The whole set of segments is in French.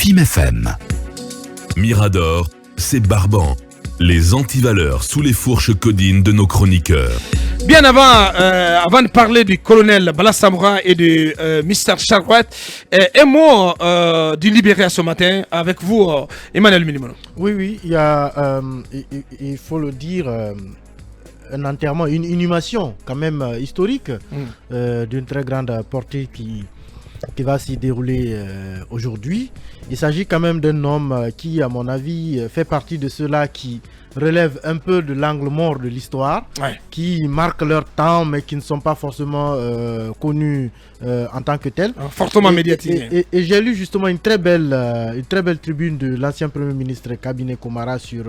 FIM FM. Mirador, c'est Barban. Les antivaleurs sous les fourches codines de nos chroniqueurs. Bien avant de parler du colonel Bala Samoura et de Mr. Charwat, un mot du Libéria ce matin avec vous, Emmanuel Minimono. Oui, il y a, il faut le dire, un enterrement, une inhumation quand même historique d'une très grande portée qui va s'y dérouler aujourd'hui. Il s'agit quand même d'un homme qui, à mon avis, fait partie de ceux-là qui relèvent un peu de l'angle mort de l'histoire, qui marquent leur temps mais qui ne sont pas forcément connus en tant que tels. Fortement médiatisés. Et j'ai lu justement une très belle tribune de l'ancien Premier ministre Kabine Komara sur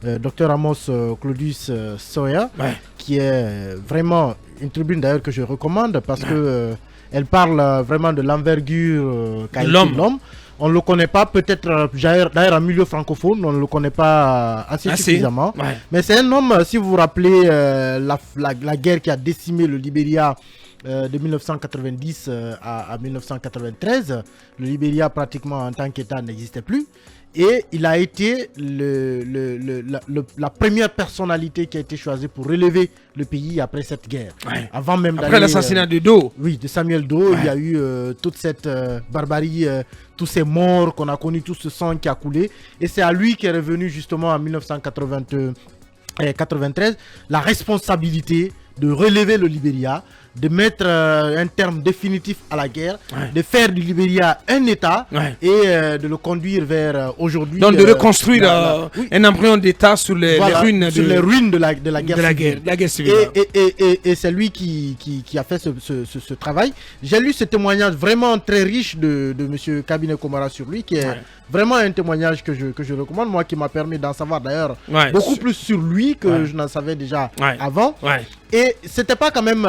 Dr Amos Claudius Soya, qui est vraiment une tribune d'ailleurs que je recommande parce que elle parle vraiment de l'envergure qu'a été l'homme. On ne le connaît pas, peut-être d'ailleurs en milieu francophone, on ne le connaît pas assez suffisamment. Mais c'est un homme, si vous vous rappelez la guerre qui a décimé le Libéria de 1990 à 1993. Le Libéria pratiquement en tant qu'État n'existait plus. Et il a été la première personnalité qui a été choisie pour relever le pays après cette guerre. Avant même après l'assassinat de Doe. Oui, de Samuel Doe, il y a eu toute cette barbarie, tous ces morts qu'on a connus, tout ce sang qui a coulé. Et c'est à lui qui est revenu justement en 1993 la responsabilité de relever le Libéria, de mettre un terme définitif à la guerre, de faire du Libéria un État et de le conduire vers aujourd'hui. Donc de reconstruire un embryon d'État sur les ruines de la guerre civile. Et c'est lui qui a fait ce travail. J'ai lu ce témoignage vraiment très riche de M. Kabine Komara sur lui, qui est vraiment un témoignage que je recommande, moi qui m'a permis d'en savoir d'ailleurs beaucoup plus sur lui que je n'en savais déjà avant. Et c'était pas quand même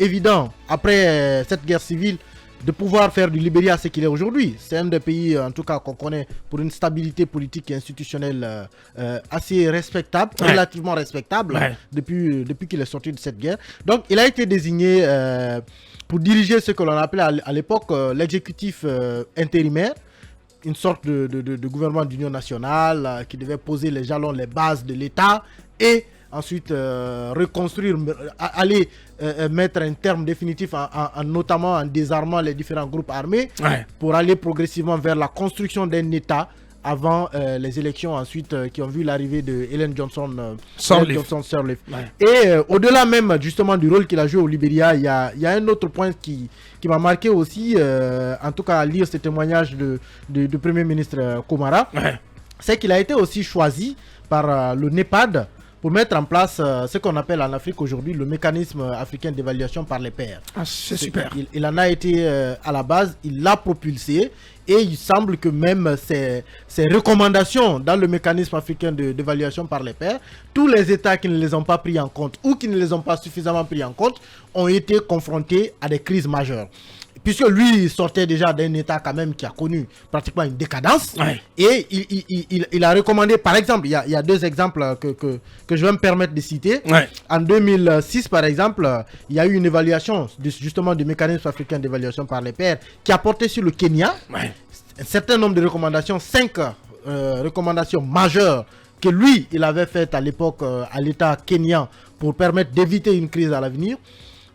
évident après cette guerre civile de pouvoir faire du Libéria ce qu'il est aujourd'hui. C'est un des pays en tout cas qu'on connaît pour une stabilité politique et institutionnelle assez respectable, relativement respectable depuis qu'il est sorti de cette guerre. Donc il a été désigné pour diriger ce que l'on appelait à l'époque l'exécutif intérimaire, une sorte de gouvernement d'union nationale qui devait poser les jalons, les bases de l'État et ensuite reconstruire, aller mettre un terme définitif notamment en désarmant les différents groupes armés pour aller progressivement vers la construction d'un État avant les élections ensuite qui ont vu l'arrivée de Ellen Johnson Sirleaf. Et au-delà même justement du rôle qu'il a joué au Libéria, il y a un autre point qui m'a marqué aussi, en tout cas à lire ce témoignage du Premier ministre Komara, c'est qu'il a été aussi choisi par le NEPAD pour mettre en place ce qu'on appelle en Afrique aujourd'hui le mécanisme africain d'évaluation par les pairs. C'est super. Il en a été à la base, il l'a propulsé et il semble que même ces recommandations dans le mécanisme africain d'évaluation par les pairs, tous les États qui ne les ont pas pris en compte ou qui ne les ont pas suffisamment pris en compte ont été confrontés à des crises majeures. Puisque lui, il sortait déjà d'un État quand même qui a connu pratiquement une décadence. Et il a recommandé, par exemple, il y a deux exemples que je vais me permettre de citer. En 2006, par exemple, il y a eu une évaluation justement du mécanisme africain d'évaluation par les pairs qui a porté sur le Kenya. Un certain nombre de recommandations, 5 recommandations majeures que lui, il avait faites à l'époque à l'État kenyan pour permettre d'éviter une crise à l'avenir,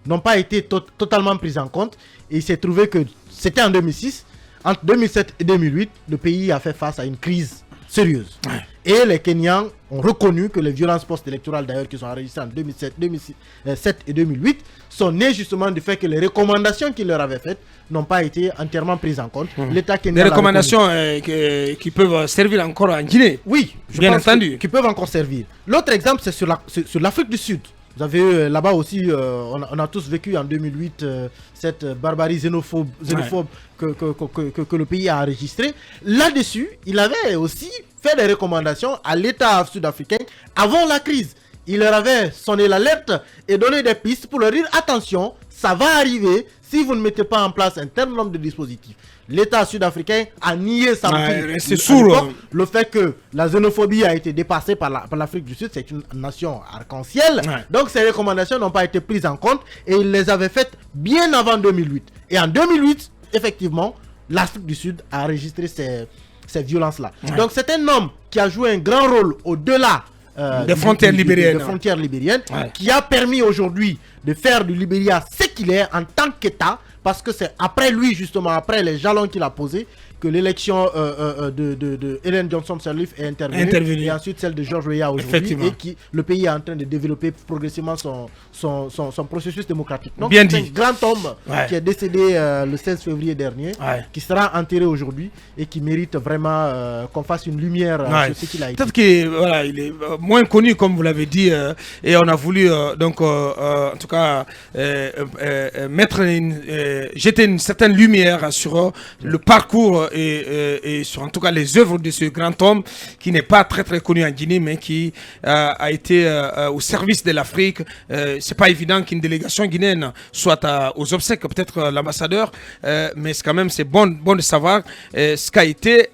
n'ont pas été totalement prises en compte. Et il s'est trouvé que c'était en 2006. Entre 2007 et 2008, le pays a fait face à une crise sérieuse. Et les Kenyans ont reconnu que les violences post-électorales, d'ailleurs, qui sont enregistrées en 2007 et 2008, sont nées justement du fait que les recommandations qu'ils leur avaient faites n'ont pas été entièrement prises en compte. L'État kenyan des recommandations qui peuvent servir encore en Guinée. Oui, bien entendu. Qui peuvent encore servir. L'autre exemple, c'est sur l'Afrique du Sud. Vous avez là-bas aussi, on a tous vécu en 2008 cette barbarie xénophobe que le pays a enregistrée. Là-dessus, il avait aussi fait des recommandations à l'État sud-africain avant la crise. Il leur avait sonné l'alerte et donné des pistes pour leur dire attention, ça va arriver si vous ne mettez pas en place un certain nombre de dispositifs. L'État sud-africain a nié ça. C'est sourd. Le fait que la xénophobie a été dépassée par l'Afrique du Sud, c'est une nation arc-en-ciel. Donc ces recommandations n'ont pas été prises en compte et il les avait faites bien avant 2008. Et en 2008, effectivement, l'Afrique du Sud a enregistré ces violences-là. Donc c'est un homme qui a joué un grand rôle au-delà des frontières libériennes, qui a permis aujourd'hui de faire du Libéria ce qu'il est en tant qu'État, parce que c'est après lui, justement, après les jalons qu'il a posés, que l'élection de Ellen Johnson Sirleaf est intervenue, et ensuite celle de George Weah aujourd'hui, et le pays est en train de développer progressivement son processus démocratique. Donc c'est un grand homme qui est décédé le 16 février dernier, qui sera enterré aujourd'hui et qui mérite vraiment qu'on fasse une lumière sur ce qu'il a été. Peut-être qu'il est moins connu, comme vous l'avez dit, et on a voulu donc en tout cas jeter une certaine lumière sur le parcours et sur en tout cas les œuvres de ce grand homme qui n'est pas très très connu en Guinée, mais qui a été au service de l'Afrique. C'est pas évident qu'une délégation guinéenne soit aux obsèques, peut-être l'ambassadeur, mais quand même c'est bon de savoir ce qu'a été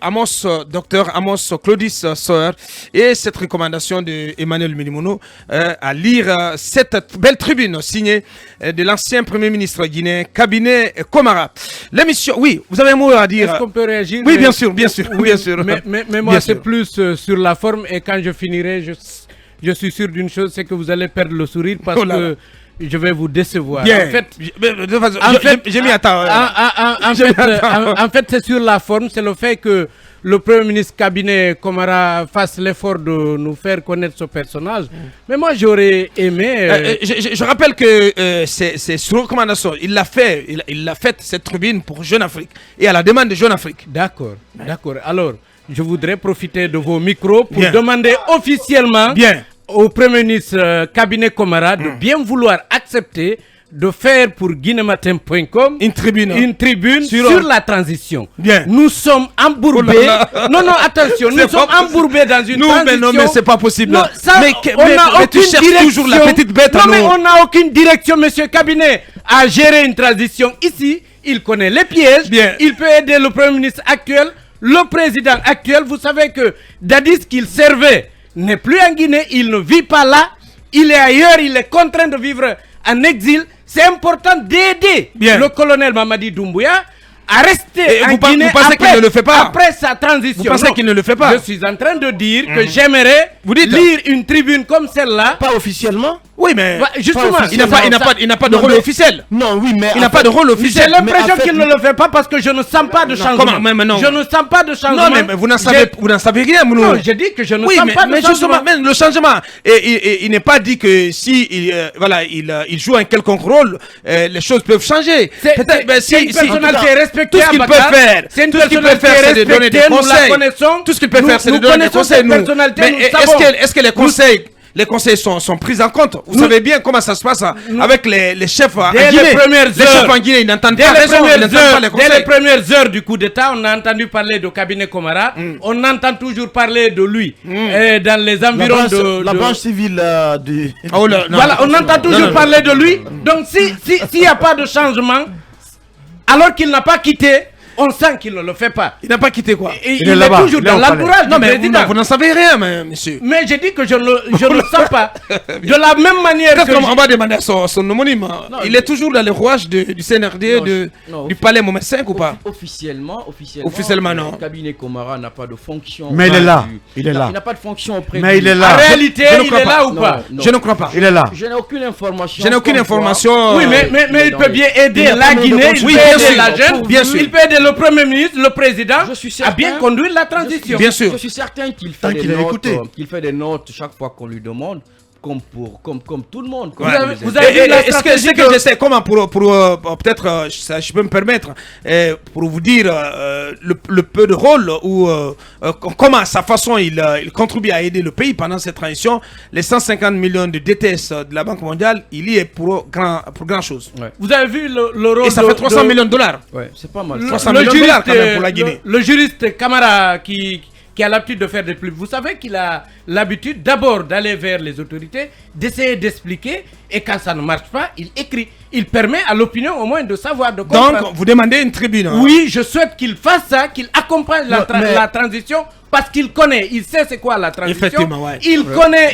docteur Amos Claudis Soeur, et cette recommandation de Emmanuel Minimono à lire cette belle tribune signée de l'ancien premier ministre guinéen Cabinet Komara. L'émission, oui, vous avez un mot à dire? Est-ce qu'on peut réagir? Oui, bien sûr, bien sûr. Mais moi, c'est plus sur la forme, et quand je finirai, je suis sûr d'une chose, c'est que vous allez perdre le sourire parce que je vais vous décevoir. Bien. J'ai mis à temps. En fait, c'est sur la forme, c'est le fait que le Premier ministre Cabinet Komara fasse l'effort de nous faire connaître ce personnage. Mais moi, j'aurais aimé... Je rappelle que c'est sur recommandation. Il l'a fait cette tribune pour Jeune Afrique et à la demande de Jeune Afrique. D'accord. Alors, je voudrais profiter de vos micros pour demander officiellement au Premier ministre Cabinet Komara de bien vouloir accepter de faire pour guinématin.com une tribune sur la transition. Bien. Nous sommes embourbés. Non, attention, nous sommes embourbés dans une transition. Mais c'est pas possible. Non, mais tu cherches toujours la petite bête. Non, mais on n'a aucune direction, monsieur Cabinet, à gérer une transition. Ici, il connaît les pièges. Il peut aider le Premier ministre actuel, le président actuel. Vous savez que Dadis, qu'il servait, n'est plus en Guinée. Il ne vit pas là. Il est ailleurs. Il est contraint de vivre en exil. C'est important d'aider le colonel Mamadi Doumbouya à rester en Guinée. Vous pensez qu'il ne le fait pas? Après sa transition. Vous pensez qu'il ne le fait pas? Je suis en train de dire que j'aimerais lire une tribune comme celle-là. Pas officiellement? Oui, mais justement, il n'a pas de rôle officiel. Non, oui, mais il n'a pas de rôle officiel. J'ai l'impression qu'il ne le fait pas parce que je ne sens pas de changement. Je ne sens pas de changement. Non, mais vous n'en savez rien. Non, j'ai dit que je ne sens pas de changement. Justement, le changement, il n'est pas dit que si il joue un quelconque rôle, les choses peuvent changer. C'est une personnalité respectée. Tout ce qu'il peut faire, c'est de donner des conseils. Tout ce qu'il peut faire, c'est de donner des conseils. Mais est-ce que les conseils sont pris en compte? Vous savez bien comment ça se passe avec les chefs en Guinée. Les chefs en Guinée, ils n'entendent pas raison, ils n'entendent pas les conseils. Dès les premières heures du coup d'État, on a entendu parler de Cabinet Komara. On entend toujours parler de lui dans les environs de la branche civile du... Voilà, on entend toujours parler de lui. Donc s'il n'y a pas de changement, alors qu'il n'a pas quitté, on sent qu'il ne le fait pas. Il n'a pas quitté quoi? Il est toujours dans l'entourage du président. Vous n'en savez rien, monsieur. Mais j'ai dit que je ne le sens pas. De la même manière que... On va demander son homonyme. Il est toujours dans les rouages du CNRD, du palais Mohamed V ou pas? Officiellement, non. Le cabinet Komara n'a pas de fonction. Mais il est là. Il n'a pas de fonction auprès Mais il est là. En réalité, il est là ou pas? Je ne crois pas. Il est là. Je n'ai aucune information. Oui, mais il peut bien aider la Guinée, il peut aider la jeune, il peut aider le Premier ministre, le président, à bien conduire la transition. Bien sûr. Je suis certain qu'il fait des notes chaque fois qu'on lui demande. Comme tout le monde. Vous avez vu est-ce que je sais comment pour peut-être je peux me permettre pour vous dire le peu de rôle ou comment sa façon il contribue à aider le pays pendant cette transition. Les 150 millions de DTS de la Banque mondiale, il y est pour grand chose. Vous avez vu le rôle et ça fait 300 millions de dollars. Ouais, c'est pas mal. 300 millions de dollars quand même pour la Guinée. Le juriste Camara qui a l'habitude de faire des pubs. Vous savez qu'il a l'habitude d'abord d'aller vers les autorités, d'essayer d'expliquer, et quand ça ne marche pas, il écrit. Il permet à l'opinion au moins de savoir, de comprendre. Donc, vous demandez une tribune. Oui, je souhaite qu'il fasse ça, qu'il accompagne la transition, parce qu'il connaît, il sait c'est quoi la transition. Effectivement, ouais. Il connaît,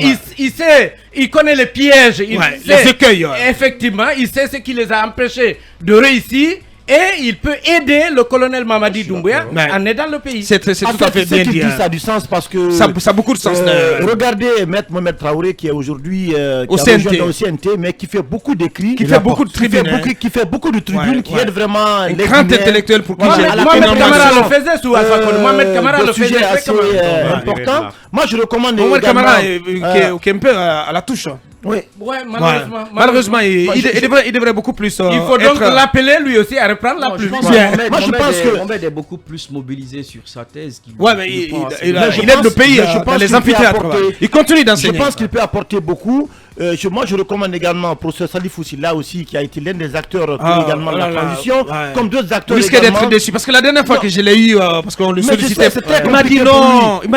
il connaît les pièges, les écueils. Effectivement, il sait ce qui les a empêchés de réussir. Et il peut aider le colonel Mamadi Doumbouya en aidant le pays. C'est tout à fait bien dit. Ça a du sens parce que... Ça a beaucoup de sens. Regardez Maître Mohamed Traoré qui est aujourd'hui au CNT, mais qui fait beaucoup d'écrits. Qui fait beaucoup de tribunes. Qui fait beaucoup de tribunes, qui aide vraiment les grand intellectuel pour qui Mohamed Kamara le faisait sous Alpha. Mohamed Kamara le faisait assez important. Moi, je recommande... Mohamed Kamara qui est un peu à la touche. Oui. Malheureusement, il devrait beaucoup plus. Il faut donc l'appeler lui aussi à reprendre la plume. Moi, je pense que Mohamed est beaucoup plus mobilisé sur sa thèse. Mais il aide le pays dans les amphithéâtres. Il continue d'enseigner. Je pense qu'il peut apporter beaucoup. Moi, je recommande également au professeur Salif Oussila aussi, qui a été l'un des acteurs également de la transition, comme d'autres acteurs. Il risque d'être déçu parce que la dernière fois que je l'ai eu, parce qu'on le sollicitait, il m'a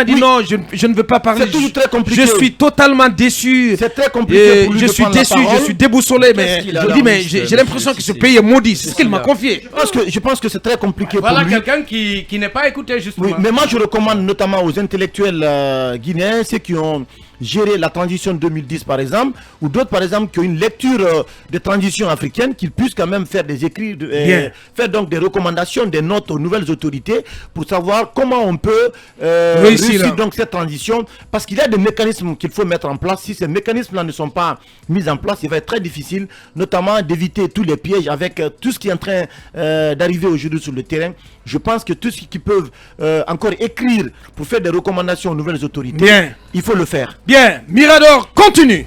dit non, je ne veux pas parler. C'est toujours très compliqué. Je suis totalement déçu. C'est très compliqué. Je suis déçu, je suis déboussolé, mais je dis, mais j'ai l'impression que ce pays est maudit. C'est ce qu'il m'a confié. Je pense que c'est très compliqué pour lui. Voilà quelqu'un qui n'est pas écouté justement. Oui, mais moi je recommande notamment aux intellectuels guinéens, ceux qui ont gérer la transition 2010 par exemple, ou d'autres par exemple qui ont une lecture de transition africaine, qu'ils puissent quand même faire des écrits, faire donc des recommandations, des notes aux nouvelles autorités pour savoir comment on peut réussir donc cette transition, parce qu'il y a des mécanismes qu'il faut mettre en place. Si ces mécanismes-là ne sont pas mis en place, il va être très difficile, notamment d'éviter tous les pièges avec tout ce qui est en train d'arriver aujourd'hui sur le terrain. Je pense que tout ce qu'ils peuvent encore écrire pour faire des recommandations aux nouvelles autorités, il faut le faire. Bien, Mirador continue.